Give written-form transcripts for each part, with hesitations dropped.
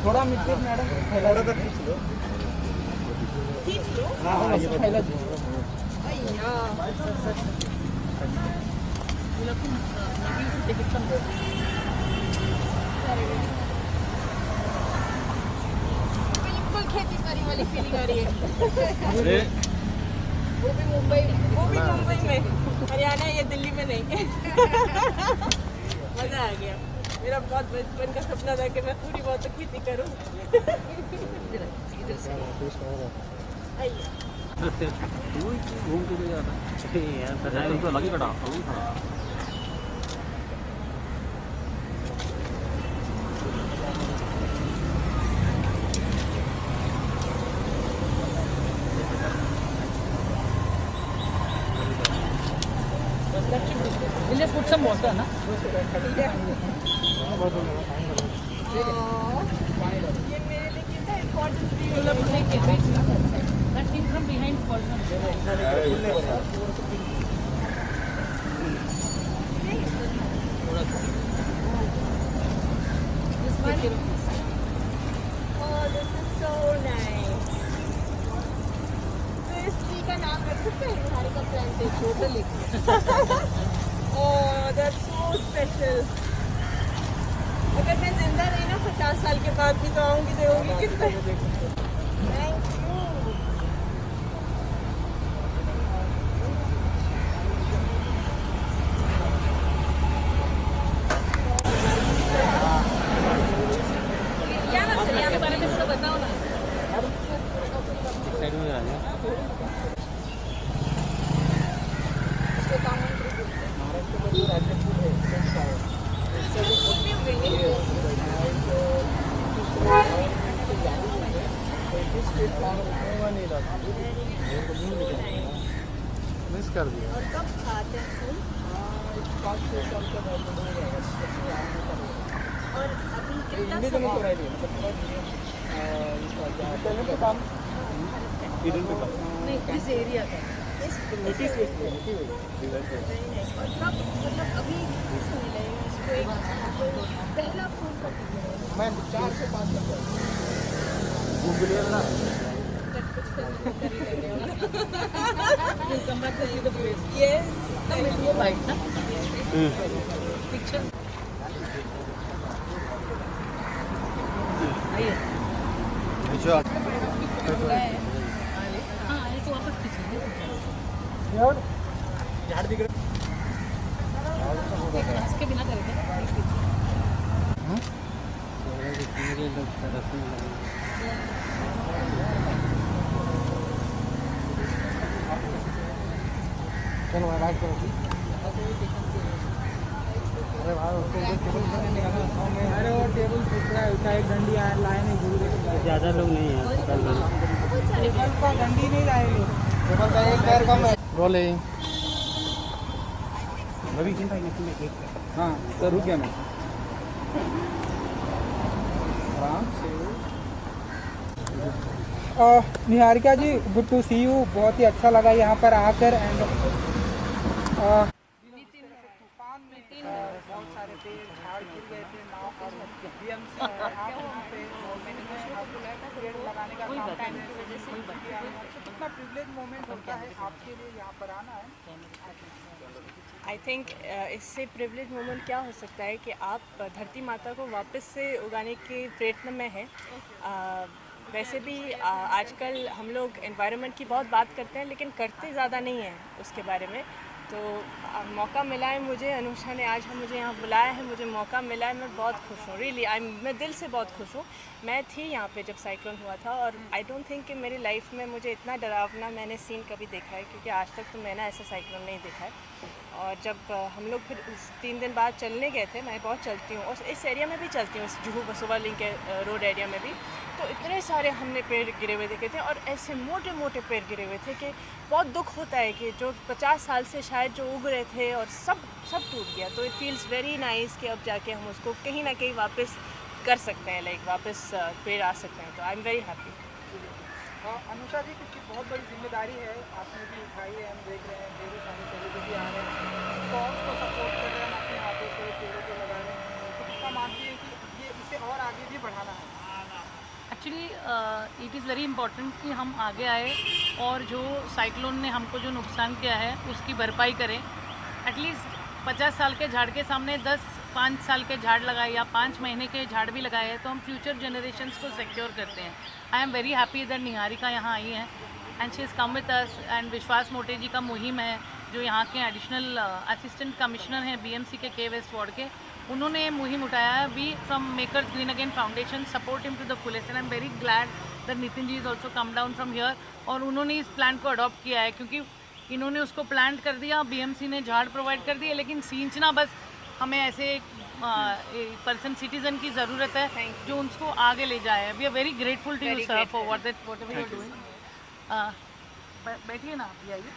थोड़ा मिट्टी मैडम फैला दो, खींच लो। हाँ ये फैला दो। बिल्कुल खेती बाड़ी वाली फीलिंग आ रही है। वो भी मुंबई में, हरियाणा या दिल्ली में नहीं। मजा आ गया। मेरा बहुत बचपन का सपना था कि मैं थोड़ी बहुत तो खेती करूं। घूम के जाता तो लगी कटा We'll just put some water, na? ये मेरे लिए कितना important that came from behind falls on Oh, this is so nice. तो इस ट्री का नाम रख सकते हैं Niharika plantation? Totally. Oh, that's so special. अगर मैं जिंदा रही ना 50 साल के बाद भी तो आऊंगी, देखूंगी कितना। Thank you. के बारे में थोड़ा बताओ ना। साइड में आ जाओ। मिस कर दिया। और कब खाते हैं फूल? और अभी कितना समय? नहीं, इस एरिया का। और कब मतलब अभी किस समय लगेगा इसको एक पहला फूल कब? मैं 4 से 5 तक ना Come back to see the place. Yes. वो वाइट ना? पिक्चर। आइए। हाँ, आइए तो वापस खींचिए। झाड़ दिख रहा है। इसके बिना करेंगे। चलो मैं बात करूँ। अरे भाई उसको अरे वो टेबल टूट रहा है, उसका एक डंडी आया लाए नहीं भूल गए। ज़्यादा लोग नहीं हैं टेबल का डंडी नहीं लाए लोग, टेबल का एक पैर कम है। रोलिंग अभी चिंता हाँ तो रुक गया मैं आराम से। निहारिका जी, गुड टू सी यू। बहुत ही अच्छा लगा यहाँ पर आकर। एंड बहुत सारे पेड़ झाड़ गिर गए थे, नाव और बीएमसी आप यहाँ पे पेड़ लगाने का काम कर रहे हैं। कितना प्रिविलेज मोमेंट होता है आपके लिए यहाँ पर आना है। आई थिंक इससे प्रिविलेज मोमेंट क्या हो सकता है कि आप धरती माता को वापस से उगाने के प्रयत्न में हैं। वैसे भी आजकल हम लोग एनवायरनमेंट की बहुत बात करते हैं लेकिन करते ज़्यादा नहीं हैं उसके बारे में। तो मौका मिला है मुझे, अनुषा ने आज मुझे यहाँ बुलाया है, मुझे मौका मिला है, मैं बहुत खुश हूँ। रियली मैं दिल से बहुत खुश हूँ। मैं थी यहाँ पे जब साइक्लोन हुआ था और आई डोंट थिंक कि मेरी लाइफ में मुझे इतना डरावना मैंने सीन कभी देखा है, क्योंकि आज तक तो मैंने ऐसा साइक्लोन नहीं देखा है। और जब हम लोग फिर 3 दिन बाद चलने गए थे, मैं बहुत चलती हूँ और इस एरिया में भी चलती हूँ, इस जुहू बसोवा लिंक रोड एरिया में भी। तो इतने सारे हमने पेड़ गिरे हुए देखे थे, और ऐसे मोटे मोटे पेड़ गिरे हुए थे कि बहुत दुख होता है कि जो 50 साल से शायद जो उग रहे थे और सब टूट गया। तो इट फील्स वेरी नाइस कि अब जाके हम उसको कहीं ना कहीं वापस कर सकते हैं, लाइक वापस पेड़ आ सकते हैं। तो I am very happy. Anusha ji, कुछ बहुत बड़ी जिम्मेदारी है आपने भी उठाई है। हम देख रहे हैं ढेरों सारे सेलिब्रिटी आ रहे हैं, कॉज को सपोर्ट कर रहे हैं, हम अपने हाथों से पेड़ों को लगा रहे हैं। तो कितना मानती है कि ये इसे और आगे भी बढ़ाना है? Actually it is very important कि हम आगे आए और जो साइक्लोन ने हमको जो नुकसान किया है उसकी भरपाई करें। एटलीस्ट 50 साल के झाड़ के सामने 5 साल के झाड़ लगाए या 5 महीने के झाड़ भी लगाए हैं तो हम फ्यूचर जनरेशन्स को सिक्योर करते हैं। आई am very happy that Niharika यहाँ आई हैं and she is come with us. And विश्वास मोटे जी का मुहिम है जो यहाँ के एडिशनल असिस्टेंट कमिश्नर हैं बीएमसी के के वेस्ट वार्ड के, उन्होंने ये मुहिम उठाया है। We from Makers Green Again Foundation support him to the fullest and I am very glad that Nitin ji is also come down from here और उन्होंने इस प्लान को अडॉप्ट किया है, क्योंकि इन्होंने उसको प्लांट कर दिया, बीएमसी ने झाड़ प्रोवाइड कर दिए, लेकिन सींचना बस हमें ऐसे पर्सन सिटीजन की ज़रूरत है जो उसको आगे ले जाए। We are very grateful to you sir for whatever you are doing. बैठिए ना, आप आइए।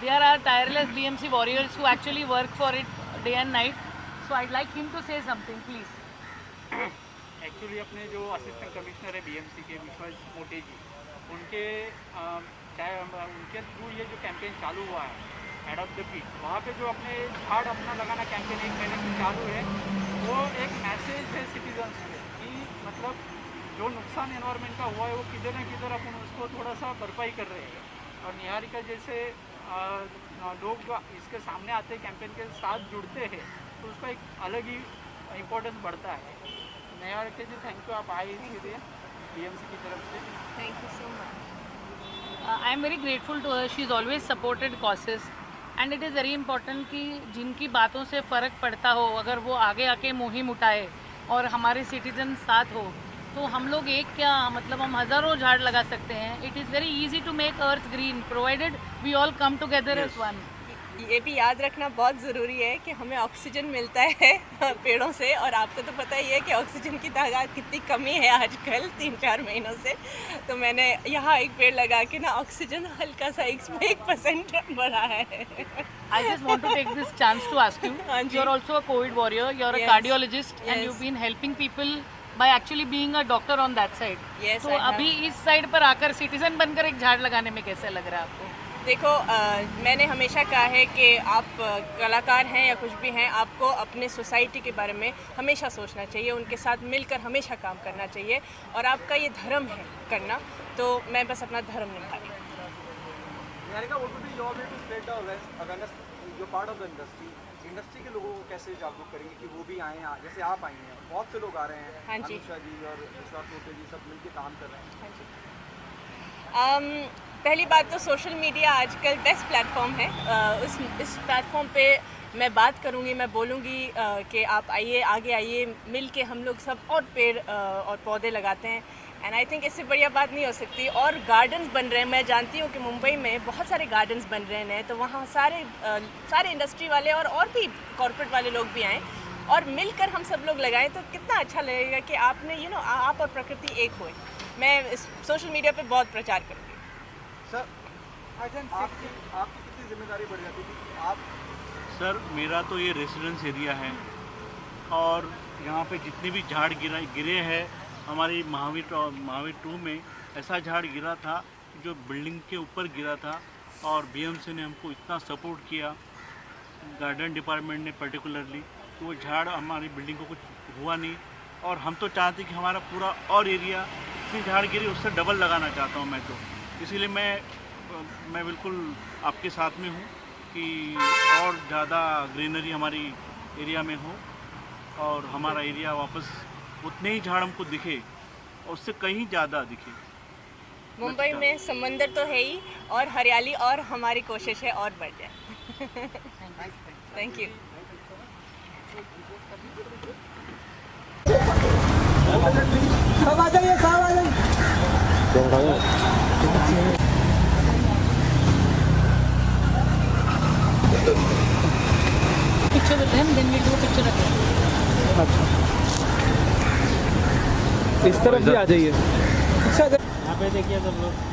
They are our tireless BMC warriors who actually work for it day and night. So I'd like him to say something, please. Actually अपने जो assistant commissioner है BMC के विश्वास मोटे जी, उनके थ्रू ये जो कैंपेन चालू हुआ है एडॉप्ट द पीक, वहाँ पे जो अपने झाड़ अपना लगाना कैंपेन 1 महीने से चालू है, वो एक मैसेज है सिटीजन्स में कि मतलब जो नुकसान एनवायरनमेंट का हुआ है वो किधर न किधर अपन उसको थोड़ा सा भरपाई कर रहे हैं। और निहारिका जैसे लोग इसके सामने आते हैं, कैंपेन के साथ जुड़ते हैं, तो उसका एक अलग ही इम्पोर्टेंस बढ़ता है। निहारिका जी, थैंक यू, आप आए इसके लिए बीएमसी की तरफ से। Thank you so much. I am very grateful to her. She has always supported causes and it is very important कि जिनकी बातों से फ़र्क पड़ता हो, अगर वो आगे आके मुहिम उठाए और हमारे सिटीजन साथ हो तो हम लोग एक क्या मतलब हम हज़ारों झाड़ लगा सकते हैं। It is very easy to make earth green provided we all come together as one. ये भी याद रखना बहुत ज़रूरी है कि हमें ऑक्सीजन मिलता है पेड़ों से, और आपको तो पता ही है कि ऑक्सीजन की तादाद कितनी कमी है आजकल 3-4 महीनों से। तो मैंने यहाँ एक पेड़ लगा के ना ऑक्सीजन हल्का सा 1% बढ़ा है। I just want to take this chance to ask you. You are also a COVID warrior. You are a Yes. cardiologist, and Yes. you've been helping people by actually being a doctor on that side. Yes, तो I have. अभी इस side पर आकर citizen बनकर एक झाड़ लगाने में कैसा लग रहा है आपको? देखो, मैंने हमेशा कहा है कि आप कलाकार हैं या कुछ भी हैं, आपको अपने सोसाइटी के बारे में हमेशा सोचना चाहिए, उनके साथ मिलकर हमेशा काम करना चाहिए, और आपका ये धर्म है करना। तो मैं बस अपना धर्म निभा रही हूँ। Niharika, what would be your way to spread the awareness? You're part of the industry. Industry के लोगों को कैसे जागरूक करेंगे कि वो भी आए, जैसे आप आई हैं, बहुत से लोग आ रहे हैं। हाँ जी। अनुषा जी और विश्वास मोटे जी सब मिलकर काम कर रहे हैं। हाँ जी। पहली बात तो सोशल मीडिया आजकल बेस्ट प्लेटफॉर्म है। इस प्लेटफॉर्म पे मैं बात करूँगी, मैं बोलूँगी कि आप आइए, आगे आइए, मिल के हम लोग सब और पेड़ और पौधे लगाते हैं। एंड आई थिंक इससे बढ़िया बात नहीं हो सकती। और गार्डन्स बन रहे हैं, मैं जानती हूँ कि मुंबई में बहुत सारे गार्डन्स बन रहे हैं, तो वहाँ सारे इंडस्ट्री वाले और भी कॉर्पोरेट वाले लोग भी आएँ और मिलकर हम सब लोग लगाएं तो कितना अच्छा लगेगा कि आपने आप और प्रकृति एक हुए। मैं इस सोशल मीडिया पे बहुत प्रचार करूँगी। सर, आपकी कितनी जिम्मेदारी बढ़ जाती थी? आप सर, मेरा तो ये रेसिडेंस एरिया है और यहाँ पे जितने भी झाड़ गिरे हैं, हमारी महावीर 2 में ऐसा झाड़ गिरा था जो बिल्डिंग के ऊपर गिरा था और बीएमसी ने हमको इतना सपोर्ट किया, गार्डन डिपार्टमेंट ने पर्टिकुलरली, तो वो झाड़ हमारी बिल्डिंग को कुछ हुआ नहीं। और हम तो चाहते कि हमारा पूरा और एरिया जितनी झाड़ गिरी उससे डबल लगाना चाहता हूँ मैं तो। इसीलिए मैं बिल्कुल आपके साथ में हूँ कि और ज़्यादा ग्रीनरी हमारी एरिया में हो और हमारा एरिया वापस उतने ही झाड़ हमको दिखे और उससे कहीं ज़्यादा दिखे। मुंबई में समंदर तो है ही, और हरियाली और हमारी कोशिश है और बढ़ जाए। Thank you. सब आ जाइए, सब आ जाइए। Picture with them, then we do a picture again. इस तरफ भी आ जाइए। अच्छा यहाँ पे देखिए सब लोग।